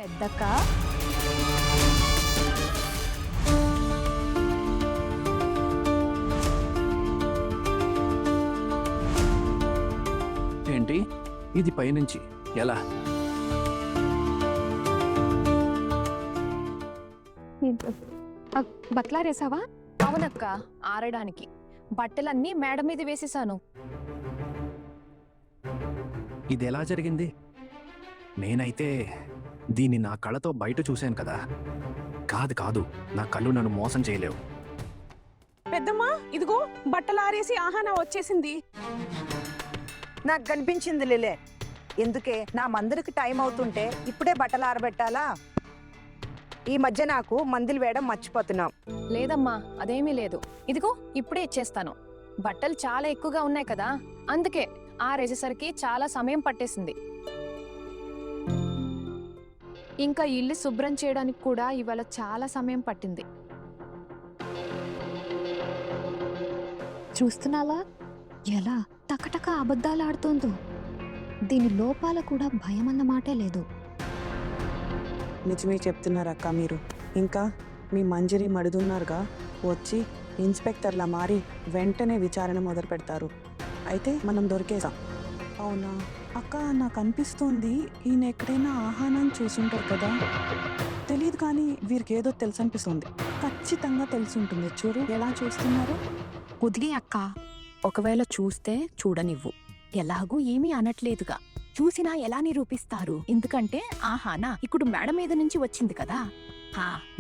పెద్దక్క ఏంటి ఇది పైనుంచి ఎలా? బట్లారేసావా? అవునక్క, ఆరడానికి బట్టలన్నీ మేడ మీద వేసేసాను. ఇది ఎలా జరిగింది? నేనైతే దీన్ని నా కళ్ళతో బయట చూశాను కదా. కాదు నా కళ్ళు నన్ను మోసం చేయలేవు. పెద్దమ్మా, ఇదిగో బట్టలు ఆరేసి ఆహానా వచ్చేసింది. నాకు కనిపించింది లిలే. ఎందుకే నా మందులకి టైం అవుతుంటే ఇప్పుడే బట్టలు ఆరబెట్టాలా? ఈ మధ్య నాకు మందులు వేయడం మర్చిపోతున్నాం. లేదమ్మా, అదేమీ లేదు. ఇదిగో ఇప్పుడే ఇచ్చేస్తాను. బట్టలు చాలా ఎక్కువగా ఉన్నాయి కదా, అందుకే ఆరేసేసరికి చాలా సమయం పట్టేసింది. ఇంకా ఇల్లు శుభ్రం చేయడానికి కూడా ఇవాళ చాలా సమయం పట్టింది. చూస్తున్నావా ఎలా టకటక అబద్ధాలు ఆడుతోందో? దీని లోపాల కూడా భయం అన్న మాటే లేదు. నిజమే చెప్తున్నారక్క మీరు. ఇంకా మీ మంజరి మడుదున్నారుగా, వచ్చి ఇన్స్పెక్టర్లా మారి వెంటనే విచారణ మొదలు పెడతారు. అయితే మనం దొరికేసాం. అవునా అక్క, నాకు అనిపిస్తోంది ఈయన ఎక్కడైనా ఆహానాన్ని చూసుంటారు కదా. తెలియదు కానీ వీరికి ఏదో తెలుసు అనిపిస్తుంది. ఖచ్చితంగా తెలిసి ఉంటుంది. చూడు ఎలా చూస్తున్నారు. వదిలే అక్క, ఒకవేళ చూస్తే చూడనివ్వు. ఎలాగూ ఏమీ అనట్లేదుగా. చూసినా ఎలా నిరూపిస్తారు? ఎందుకంటే ఆహానా ఇప్పుడు మేడ మీద నుంచి వచ్చింది కదా.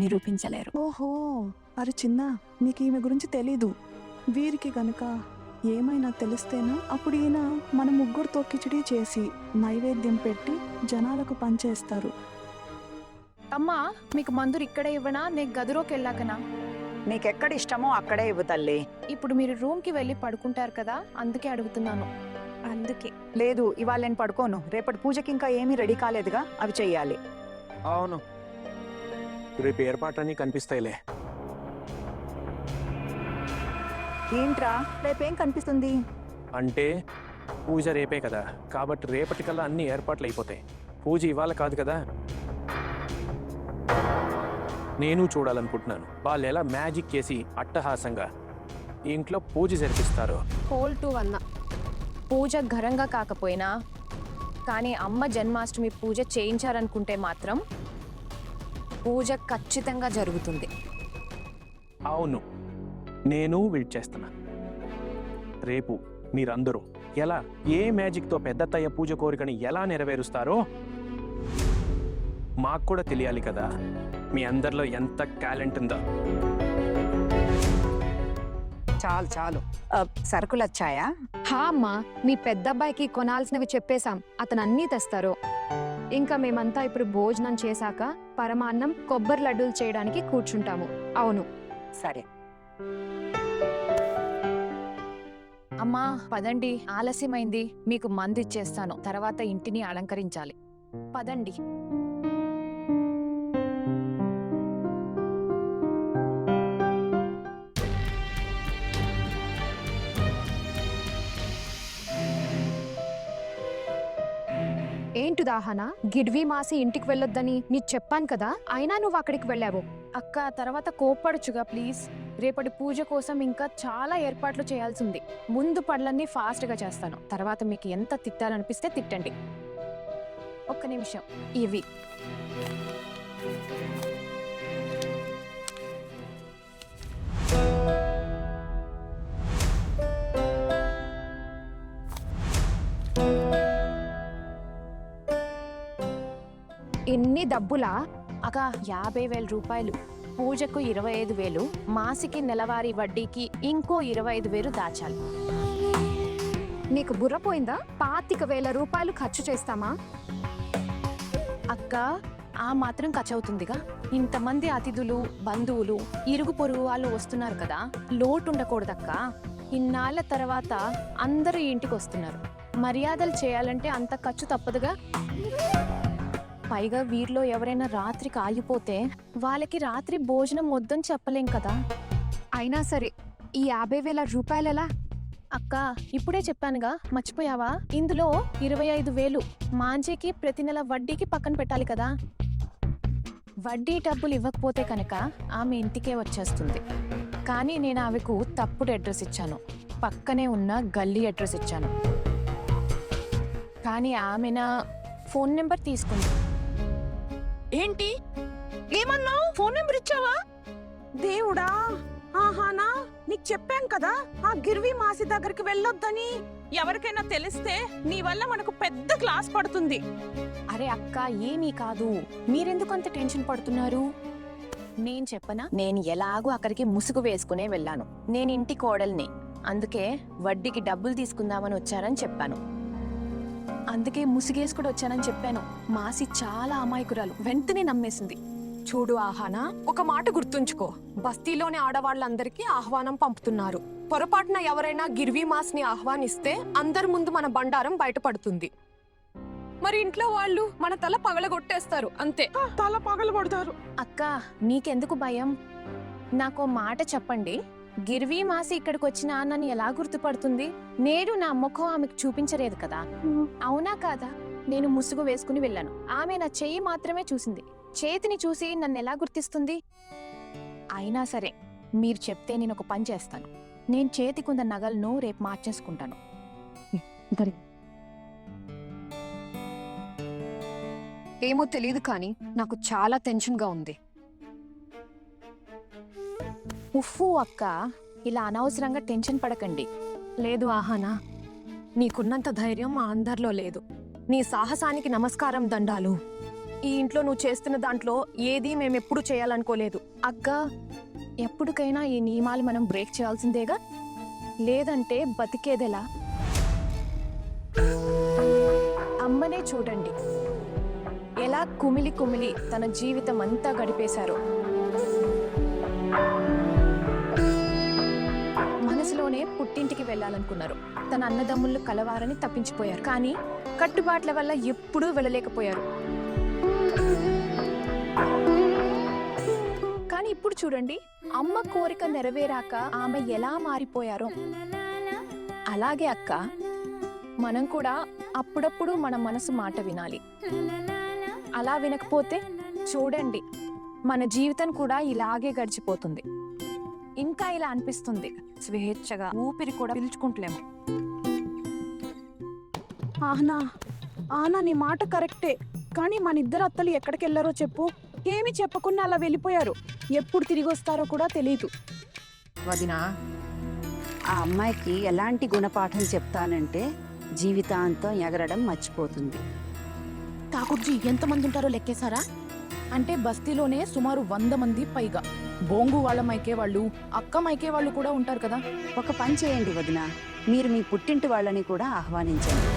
నిరూపించలేరు. ఓహో, అరే చిన్న, నీకు ఈమె గురించి తెలీదు. వీరికి గనక ఏమైనా తెలిస్తేనా అప్పుడు ఈయన మన ముగ్గురితో కిచిడీ చేసి నైవేద్యం పెట్టి జనాలకు పంచేస్తారు. అమ్మా, మీకు మందులు ఇక్కడే ఇవ్వనా, నేను గదిలోకి వెళ్ళాకనా? నీకెక్కడ ఇష్టమో అక్కడే ఇవ్వు తల్లి. ఇప్పుడు మీరు రూమ్కి వెళ్ళి పడుకుంటారు కదా, అందుకే అడుగుతున్నాను. అందుకే లేదు, ఇవాళ నేను పడుకోను. రేపటి పూజకి ఇంకా ఏమీ రెడీ కాలేదుగా, అవి చెయ్యాలి. అవును, రేపు ఏర్పాట్లన్నీ కనిపిస్తాయిలే. ఏంట్రా రేపేం కనిపిస్తుంది? అంటే పూజ రేపే కదా, కాబట్టి రేపటికల్లా అన్ని ఏర్పాట్లు అయిపోతాయి. పూజ ఇవాళ కాదు కదా. నేను చూడాలనుకుంటున్నాను వాళ్ళు ఎలా మ్యాజిక్ చేసి అట్టహాసంగా ఈ ఇంట్లో పూజ జరిపిస్తారో. హోల్ 2 అన్న పూజ ఘనంగా కాకపోయినా కానీ అమ్మ జన్మాష్టమి పూజ చేయించారనుకుంటే మాత్రం పూజ ఖచ్చితంగా జరుగుతుంది. అవును, నేను వెయిట్ చేస్తున్నా. రేపు మీరందరూ ఎలా ఏ మ్యాజిక్తో పెద్దత్తయ్య పూజ కోరికని ఎలా నెరవేరుస్తారో మాకు కూడా తెలియాలి కదా. మీ అందరిలో ఎంత టాలెంట్ ఉందో. చాలు చాలు. సరుకులు వచ్చాయా? హా అమ్మా, మీ పెద్దబ్బాయికి కొనాల్సినవి చెప్పేశాం. అతను అన్నీ తెస్తారు. ఇంకా మేమంతా ఇప్పుడు భోజనం చేశాక పరమాన్నం కొబ్బరి లడ్డూలు చేయడానికి కూర్చుంటాము. అవును సరే. అమ్మా పదండి, ఆలస్యమైంది. మీకు మందు ఇచ్చేస్తాను, తర్వాత ఇంటిని అలంకరించాలి. పదండి. ఏంటి దాహనా, గిడ్వి మాసి ఇంటికి వెళ్ళొద్దని నీకు చెప్పాను కదా, అయినా నువ్వు అక్కడికి వెళ్ళావు. అక్క, తర్వాత కోప్పడచ్చుగా ప్లీజ్. రేపటి పూజ కోసం ఇంకా చాలా ఏర్పాట్లు చేయాల్సింది. ముందు పనులన్నీ ఫాస్ట్గా చేస్తాను, తర్వాత మీకు ఎంత తిట్టాలనిపిస్తే తిట్టండి. ఒక్క నిమిషం, ఇవి ఎన్ని డబ్బులా? అక్క, 50,000 రూపాయలు. పూజకు 25,000, మాసికి నెలవారీ వడ్డీకి ఇంకో 25,000 దాచాలి. నీకు బుర్రపోయిందా? 25,000 రూపాయలు ఖర్చు చేస్తామా? అక్క, ఆ మాత్రం ఖర్చవుతుందిగా. ఇంతమంది అతిథులు, బంధువులు, ఇరుగు పొరుగు వాళ్ళు వస్తున్నారు కదా, లోటు ఉండకూడదక్క. ఇన్నాళ్ళ తర్వాత అందరూ ఇంటికి వస్తున్నారు. మర్యాదలు చేయాలంటే అంత ఖర్చు తప్పదుగా. పైగా వీరిలో ఎవరైనా రాత్రికి ఆగిపోతే వాళ్ళకి రాత్రి భోజనం వద్దని చెప్పలేం కదా. అయినా సరే ఈ 50,000 రూపాయలెలా? అక్క, ఇప్పుడే చెప్పానుగా, మర్చిపోయావా? ఇందులో 25,000 మాంజీకి ప్రతి నెల వడ్డీకి పక్కన పెట్టాలి కదా. వడ్డీ డబ్బులు ఇవ్వకపోతే కనుక ఆమె ఇంటికే వచ్చేస్తుంది. కానీ నేను ఆమెకు తప్పుడు అడ్రస్ ఇచ్చాను, పక్కనే ఉన్న గల్లీ అడ్రస్ ఇచ్చాను. కానీ ఆమె నా ఫోన్ నెంబర్ తీసుకుంది. ఏంటి ఏమన్నావు? ఫోన్ నెంబర్ ఇచ్చావా? దేవుడా, ఆహానా నీకు చెప్పాం కదా ఆ గిర్వి మాసి దగ్గరికి వెళ్ళొద్దని. ఎవరికైనా తెలిస్తే నీ వల్ల మనకు పెద్ద క్లాస్ పడుతుంది. అరే అక్క, ఏమీ కాదు, మీరెందుకు అంత టెన్షన్ పడుతున్నారు? నేను చెప్పనా, నేను ఎలాగో అక్కడికి ముసుగు వేసుకునే వెళ్ళాను. నేను ఇంటి కోడల్ని, అందుకే వడ్డీకి డబ్బులు తీసుకుందామని వచ్చారని చెప్పాను. అందుకే ముసుగేసుకుని వచ్చానని చెప్పాను. మాసి చాలా అమాయకురాలు, వెంటనే నమ్మేసింది. చూడు ఆహానా, ఒక మాట గుర్తుంచుకో, బస్తీలోని ఆడవాళ్ళందరికీ ఆహ్వానం పంపుతున్నారు. పొరపాటున ఎవరైనా గిర్వీ మాస్ని ఆహ్వానిస్తే అందరి ముందు మన బండారం బయటపడుతుంది. మరి ఇంట్లో వాళ్ళు మన తల పగలగొట్టేస్తారు అంతే. తల పగలు కొడతారు. అక్క, నీకెందుకు భయం? నాకో మాట చెప్పండి, గిర్వీ మాసి ఇక్కడికి వచ్చిన నన్ను ఎలా గుర్తుపడుతుంది? నేను నా ముఖం ఆమెకు చూపించలేదు కదా, అవునా కాదా? నేను ముసుగు వేసుకుని వెళ్ళాను, ఆమె నా చెయ్యి మాత్రమే చూసింది. చేతిని చూసి నన్ను ఎలా గుర్తిస్తుంది? అయినా సరే, మీరు చెప్తే నేను ఒక పని చేస్తాను. నేను చేతికున్న నగలను రేపు మార్చేసుకుంటాను. ఏమో తెలియదు కానీ నాకు చాలా టెన్షన్గా ఉంది. ఉఫ్ఫు అక్క, ఇలా అనవసరంగా టెన్షన్ పడకండి. లేదు ఆహానా, నీకున్నంత ధైర్యం మా అందరిలో లేదు. నీ సాహసానికి నమస్కారం, దండాలు. ఈ ఇంట్లో నువ్వు చేస్తున్న దాంట్లో ఏది మేమెప్పుడు చేయాలనుకోలేదు. అక్క, ఎప్పటికైనా ఈ నియమాలు మనం బ్రేక్ చేయాల్సిందేగా, లేదంటే బతికేదెలా? అమ్మనే చూడండి, ఎలా కుమిలి కుమిలి తన జీవితం అంతా గడిపేశారో. మనసులోనే పుట్టింటికి వెళ్ళాలనుకున్నారు, తన అన్నదమ్ముళ్ళు కలవారని తప్పించిపోయారు. కానీ కట్టుబాట్ల వల్ల ఎప్పుడూ వెళ్ళలేకపోయారు. కానీ ఇప్పుడు చూడండి, అమ్మ కోరిక నెరవేరాక ఆమె ఎలా మారిపోయారో. అలాగే అక్క, మనం కూడా అప్పుడప్పుడు మన మనసు మాట వినాలి. అలా వినకపోతే చూడండి, మన జీవితం కూడా ఇలాగే గడిచిపోతుంది. ఇంకా ఇలా అనిపిస్తుంది, స్వేచ్ఛగా ఊపిరి కూడా పీల్చుకుంటలేము. ఆహనా, ఆనా నీ మాట కరెక్టే, కానీ మన ఇద్దరు అత్తలు ఎక్కడికి వెళ్ళారో చెప్పు. ఏమి చెప్పకుండా అలా వెళ్ళిపోయారు. ఎప్పుడు తిరిగి వస్తారో కూడా తెలియదు. వదినా, ఆ అమ్మాయికి ఎలాంటి గుణపాఠం చెప్తానంటే జీవితాంతం ఎగరడం మర్చిపోతుంది. ఠాకూర్జీ ఎంతమంది ఉంటారో లెక్కేశారా? అంటే బస్తీలోనే సుమారు 100 మంది పైగా. బోంగు వాళ్ళ మైకే వాళ్ళు, అక్క మైకే వాళ్ళు కూడా ఉంటారు కదా. ఒక పని చేయండి వదినా, మీరు మీ పుట్టింటి వాళ్ళని కూడా ఆహ్వానించండి.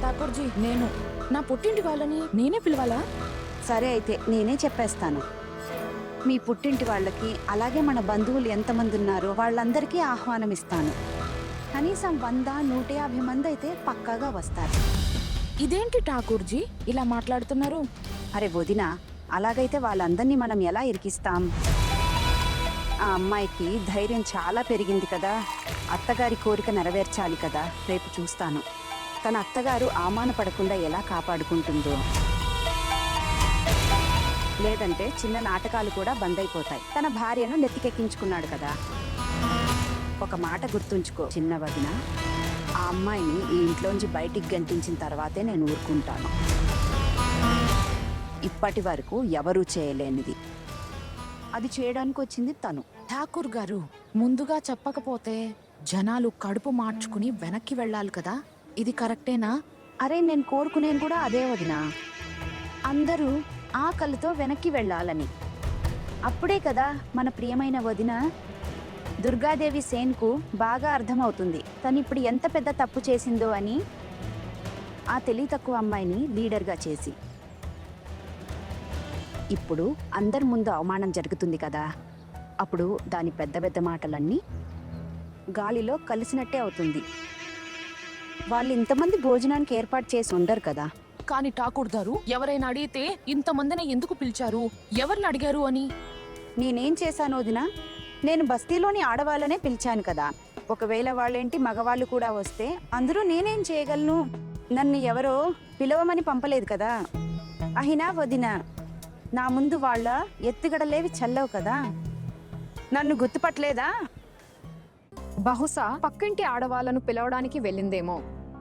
ఠాకూర్జీ, నేను నా పుట్టింటి వాళ్ళని నేనే పిలవాలా? సరే అయితే నేనే చెప్పేస్తాను. మీ పుట్టింటి వాళ్ళకి, అలాగే మన బంధువులు ఎంతమంది ఉన్నారో వాళ్ళందరికీ ఆహ్వానం ఇస్తాను. కనీసం 100-150 మంది అయితే పక్కాగా వస్తారు. ఇదేంటి ఠాకూర్జీ ఇలా మాట్లాడుతున్నారు? అరే వదినా, అలాగైతే వాళ్ళందరినీ మనం ఎలా ఇరికిస్తాం? ఆ అమ్మాయికి ధైర్యం చాలా పెరిగింది కదా, అత్తగారి కోరిక నెరవేర్చాలి కదా. రేపు చూస్తాను తన అత్తగారు అవమానపడకుండా ఎలా కాపాడుకుంటుందో. లేదంటే చిన్న నాటకాలు కూడా బంద్ అయిపోతాయి. తన భార్యను నెత్తికెక్కించుకున్నాడు కదా. ఒక మాట గుర్తుంచుకో చిన్న వదిన, ఆ అమ్మాయిని ఈ ఇంట్లోంచి బయటికి గంటించిన తర్వాతే నేను ఊరుకుంటాను. ఇప్పటి వరకు ఎవరూ చేయలేనిది అది చేయడానికి వచ్చింది తను. ఠాకూర్ గారు, ముందుగా చెప్పకపోతే జనాలు కడుపు మార్చుకుని వెనక్కి వెళ్ళాలి కదా, ఇది కరెక్టేనా? అరే, నేను కోరుకునేది కూడా అదే వదినా. అందరూ ఆకలితో వెనక్కి వెళ్ళాలని. అప్పుడే కదా మన ప్రియమైన వదిన దుర్గాదేవి సేన్కు బాగా అర్థమవుతుంది తను ఇప్పుడు ఎంత పెద్ద తప్పు చేసిందో అని. ఆ తెలివి తక్కువ అమ్మాయిని లీడర్గా చేసి ఇప్పుడు అందరి ముందు అవమానం జరుగుతుంది కదా. అప్పుడు దాని పెద్ద పెద్ద మాటలన్నీ గాలిలో కలిసినట్టే అవుతుంది. వాళ్ళు ఇంతమంది భోజనానికి ఏర్పాటు చేసి ఉండరు కదా. కానీ ఠాకూర్ గారు, ఎవరైనా అడిగితే ఇంతమందిని ఎందుకు పిలిచారు, ఎవరిని అడిగారు అని. నేనేం చేశాను వదినా? నేను బస్తీలోని ఆడవాళ్ళనే పిలిచాను కదా. ఒకవేళ వాళ్ళేంటి మగవాళ్ళు కూడా వస్తే అందరూ నేనేం చేయగలను? నన్ను ఎవరో పిలవమని పంపలేదు కదా. అయినా వదినా, నా ముందు వాళ్ళ ఎత్తుగడలేవి చల్లవు కదా. నన్ను గుర్తుపట్టలేదా? బహుశా పక్కింటి ఆడవాళ్ళను పిలవడానికి వెళ్ళిందేమో.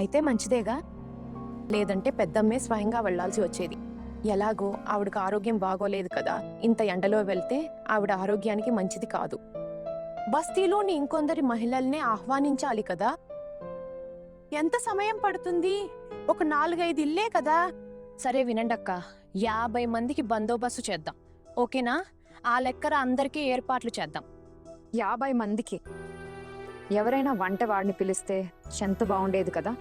అయితే మంచిదేగా, లేదంటే పెద్దమ్మే స్వయంగా వెళ్లాల్సి వచ్చేది. ఎలాగో ఆవిడకి ఆరోగ్యం బాగోలేదు కదా, ఇంత ఎండలో వెళ్తే ఆవిడ ఆరోగ్యానికి మంచిది కాదు. బస్తీలోని ఇంకొందరి మహిళల్ని ఆహ్వానించాలి కదా. ఎంత సమయం పడుతుంది? ఒక 4-5 ఇల్లే కదా. సరే వినండక్క, 50 మందికి బందోబస్తు చేద్దాం, ఓకేనా? ఆ లెక్కర అందరికీ ఏర్పాట్లు చేద్దాం. 50 మందికి ఎవరైనా వంటవాడిని పిలిస్తే ఎంత బాగుండేది కదా.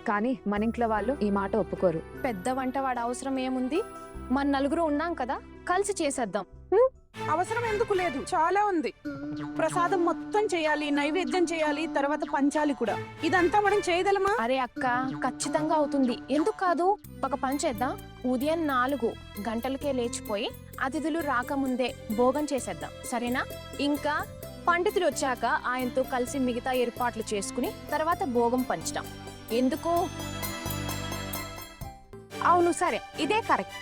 కానీ మన ఇంట్లో వాళ్ళు ఈ మాట ఒప్పుకోరు. పెద్ద వంటవాడు అవసరం ఏముంది? మన నలుగురు ఉన్నాం కదా, కలిసి చేసేద్దాం. అవసరం ఎందుకు లేదు, చాలా ఉంది. ప్రసాదం మొత్తం చేయాలి, నైవేద్యం చేయాలి, తర్వాత పంచాలి కూడా. ఇదంతా మనం చేయగలమా? అరే అక్క, ఖచ్చితంగా అవుతుంది, ఎందుకు కాదు? ఒక పని చేద్దాం, ఉదయం 4 గంటలకే లేచిపోయి అతిథులు రాకముందే భోగం చేసేద్దాం, సరేనా? ఇంకా పండితులు వచ్చాక ఆయనతో కలిసి మిగతా ఏర్పాట్లు చేసుకుని తర్వాత భోగం పంచుతాం. ఎందుకు? అవును, సరే, ఇదే కరెక్ట్.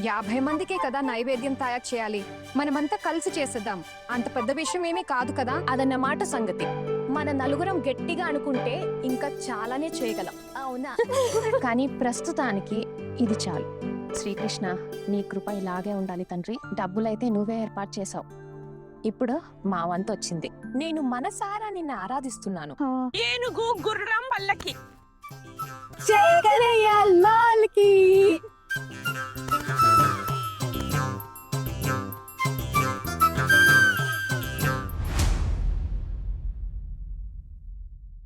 50 మందికే కదా నైవేద్యం తయారు చేయాలి, మనమంతా కలిసి చేసేద్దాం. అంత పెద్ద విషయం ఏమీ కాదు కదా. అదన్నమాట సంగతి. మన నలుగురం గట్టిగా అనుకుంటే ఇంకా చాలానే చేయగలం, అవునా? కానీ ప్రస్తుతానికి ఇది చాలు. శ్రీకృష్ణ, నీ కృప ఇలాగే ఉండాలి తండ్రి. డబ్బులైతే నువ్వే ఏర్పాటు చేసావు, ఇప్పుడు మా వంతు వచ్చింది. నేను మనసారా నిన్ను ఆరాధిస్తున్నాను. ఏనుగు, గుర్రం,